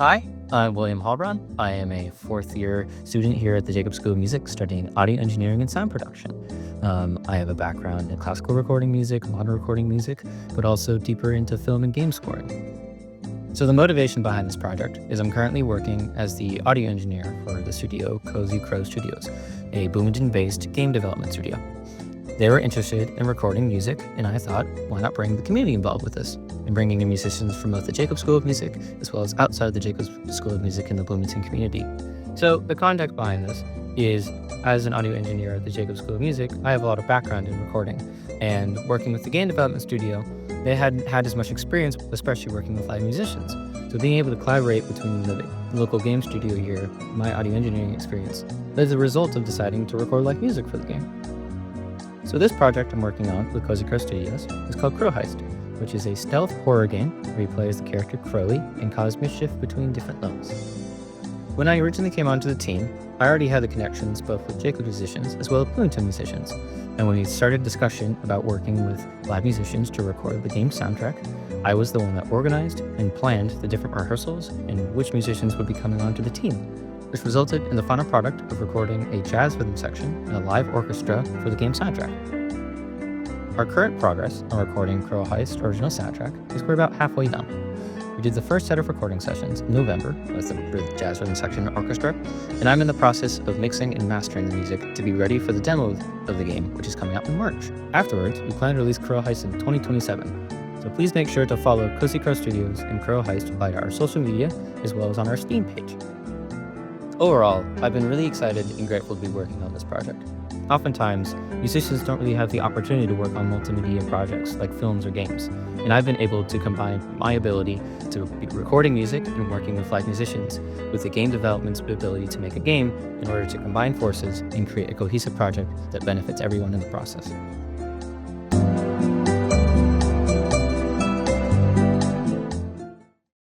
Hi, I'm William Heilbraun. I am a fourth-year student here at the Jacob School of Music studying audio engineering and sound production. I have a background in classical recording music, modern recording music, but also deeper into film and game scoring. So the motivation behind this project is I'm currently working as the audio engineer for the studio Cozy Crow Studios, a Bloomington-based game development studio. They were interested in recording music, and I thought, why not bring the community involved with this, and bringing in musicians from both the Jacob School of Music as well as outside the Jacob School of Music in the Bloomington community. So the context behind this is, as an audio engineer at the Jacob School of Music, I have a lot of background in recording, and working with the game development studio, they hadn't had as much experience, especially working with live musicians. So being able to collaborate between the local game studio here, my audio engineering experience, led to the result of deciding to record live music for the game. So this project I'm working on with Cozy Crow Studios is called Crow Heist, which is a stealth horror game where you play as the character Crowley and cause mischief between different levels. When I originally came onto the team, I already had the connections both with Jacob musicians as well as Bloomington musicians, and when we started discussion about working with live musicians to record the game's soundtrack, I was the one that organized and planned the different rehearsals and which musicians would be coming onto the team, which resulted in the final product of recording a jazz rhythm section and a live orchestra for the game soundtrack. Our current progress on recording Crow Heist original soundtrack is we're about halfway done. We did the first set of recording sessions in November with the jazz rhythm section and orchestra, and I'm in the process of mixing and mastering the music to be ready for the demo of the game, which is coming out in March. Afterwards, we plan to release Crow Heist in 2027, so please make sure to follow Cozy Crow Studios and Crow Heist via our social media as well as on our Steam page. Overall, I've been really excited and grateful to be working on this project. Oftentimes, musicians don't really have the opportunity to work on multimedia projects like films or games, and I've been able to combine my ability to be recording music and working with live musicians with the game development's ability to make a game in order to combine forces and create a cohesive project that benefits everyone in the process.